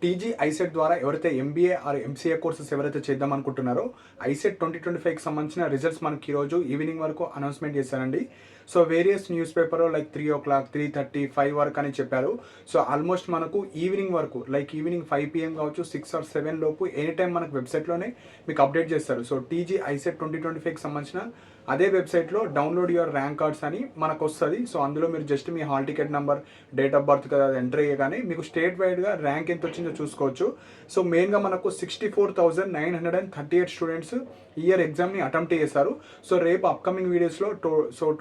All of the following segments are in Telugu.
టీజీ ఐసెట్ ద్వారా ఎవరైతే ఎంబీఏ ఆర్ ఎంసీఏ కోర్సెస్ ఎవరైతే చేద్దాం అనుకుంటున్నారో ఐసెట్ 2025కి సంబంధించిన రిజల్ట్స్ మనకి ఈరోజు ఈవినింగ్ వరకు అనౌన్స్మెంట్ చేశారండి. So various news paper like 3 o'clock 3:30 5 వరకు అని చెప్పారు. సో ఆల్మోస్ట్ మనకు ఈవినింగ్ వరకు లైక్ ఈవినింగ్ 5 PM కావచ్చు 6 or 7 లోపు ఎనీ టైం మనకు వెబ్సైట్లోనే మీకు అప్డేట్ చేస్తారు. సో టీజీ ఐసెట్ 2025కి సంబంధించిన అదే వెబ్సైట్లో డౌన్లోడ్ యువర్ ర్యాంక్ కార్డ్స్ అని మనకు వస్తుంది. సో అందులో మీరు just me hall ticket number date of birth కదా ఎంటర్ అయ్యగానే మీకు స్టేట్ వైడ్గా ర్యాంక్ ఎంత వచ్చిందో చూసుకోవచ్చు. సో మెయిన్గా మనకు 64,938 స్టూడెంట్స్ ఇయర్ ఎగ్జామ్ని అటెంప్ట్ చేశారు. సో రేపు అప్కమింగ్ వీడియోస్లో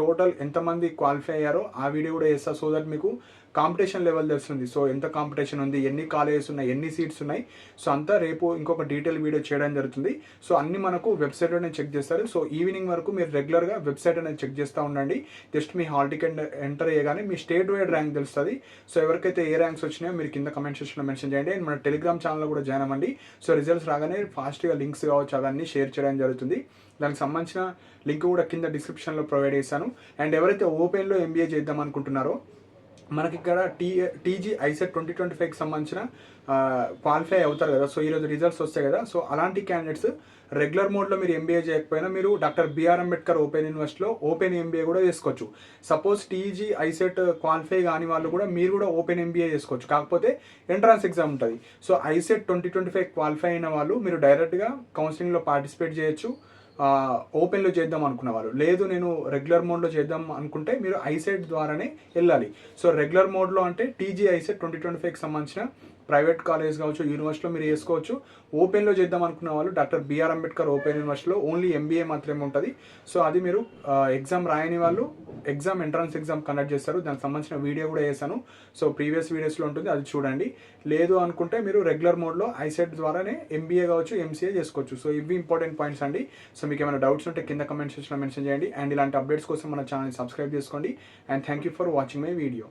టోటల్ ఎంతమంది క్వాలిఫై అయ్యారో ఆ వీడియో కూడా చేస్తారు. సో దట్ మీకు కాంపిటీషన్ లెవెల్ తెలుస్తుంది. సో ఎంత కాంపిటీషన్ ఉంది, ఎన్ని కాలేజెస్ ఉన్నాయి, ఎన్ని సీట్స్ ఉన్నాయి, సో అంతా రేపు ఇంకొక డీటెయిల్ వీడియో చేయడం జరుగుతుంది. సో అన్ని మనకు వెబ్సైట్లోనే చెక్ చేస్తారు. సో ఈవినింగ్ వరకు మీరు రెగ్యులర్గా వెబ్సైట్ అనేది చెక్ చేస్తూ ఉండండి. జస్ట్ మీ హాల్ టికెట్ ఎంటర్ అయ్యగానే మీ స్టేట్ వైడ్ ర్యాంక్ తెలుస్తుంది. సో ఎవరికైతే ఏ ర్యాంక్స్ వచ్చినాయో మీరు కింద కమెంట్ సెక్షన్లో మెన్షన్ చేయండి. అండ్ మన టెలిగ్రామ్ ఛానల్లో కూడా జాయిన్ అవ్వండి. సో రిజల్ట్స్ రాగానే ఫాస్ట్గా లింక్స్ కావచ్చు అవన్నీ షేర్ చేయడం జరుగుతుంది. దానికి సంబంధించిన లింక్ కూడా కింద డిస్క్రిప్షన్లో ప్రొవైడ్ చేశాను. అండ్ ఎవరైతే ఓపెన్లో ఎంబీఏ చేద్దాం అనుకుంటున్నారో మనకి ఇక్కడ టీజీ ఐసెట్ 2025కి సంబంధించిన క్వాలిఫై అవుతారు కదా. సో ఈరోజు రిజల్ట్స్ వస్తాయి కదా. సో అలాంటి క్యాండిడేట్స్ రెగ్యులర్ మోడ్లో మీరు ఎంబీఏ చేయకపోయినా మీరు డాక్టర్ బిఆర్ అంబేద్కర్ ఓపెన్ యూనివర్సిటీలో ఓపెన్ ఎంబీఏ కూడా చేసుకోవచ్చు. సపోజ్ టీజీ ఐసెట్ క్వాలిఫై కాని వాళ్ళు కూడా మీరు కూడా ఓపెన్ ఎంబీఏ చేసుకోవచ్చు. కాకపోతే ఎంట్రన్స్ ఎగ్జామ్ ఉంటుంది. సో ఐసెట్ 2025 క్వాలిఫై అయిన వాళ్ళు మీరు డైరెక్ట్గా కౌన్సిలింగ్లో పార్టిసిపేట్ చేయొచ్చు. ఓపెన్లో చేద్దాం అనుకున్న వాళ్ళు, లేదు నేను రెగ్యులర్ మోడ్లో చేద్దాం అనుకుంటే మీరు ఐసెట్ ద్వారానే వెళ్ళాలి. సో రెగ్యులర్ మోడ్లో అంటే టీజీ ఐసెట్ 2025కి సంబంధించిన ప్రైవేట్ కాలేజ్ కావచ్చు యూనివర్సిటీలో మీరు చేసుకోవచ్చు. ఓపెన్లో చేద్దాం అనుకున్న వాళ్ళు డాక్టర్ బిఆర్ అంబేద్కర్ ఓపెన్ యూనివర్సిటీలో ఓన్లీ ఎంబీఏ మాత్రమే ఉంటుంది. సో అది మీరు ఎగ్జామ్ రాయని వాళ్ళు ఎంట్రన్స్ ఎగ్జామ్ కండక్ట్ చేస్తారు. దానికి సంబంధించిన వీడియో కూడా చేశాను. సో ప్రీవియస్ వీడియోస్లో ఉంటుంది, అది చూడండి. లేదు అనుకుంటే మీరు రెగ్యులర్ మోడ్లో ఐసెట్ ద్వారానే ఎంబీఏ కావచ్చు ఎంసీఏ చేసుకోవచ్చు. సో ఇవి ఇంపార్టెంట్ పాయింట్స్ అండి. సో మీకు ఏమైనా డౌట్స్ ఉంటే కింద కమెంట్ సెక్షన్లో మెన్షన్ చేయండి. అండ్ ఇలాంటి అప్డేట్స్ కోసం మన ఛానల్ని సబ్స్క్రైబ్ చేసుకోండి. And thank you for watching my video.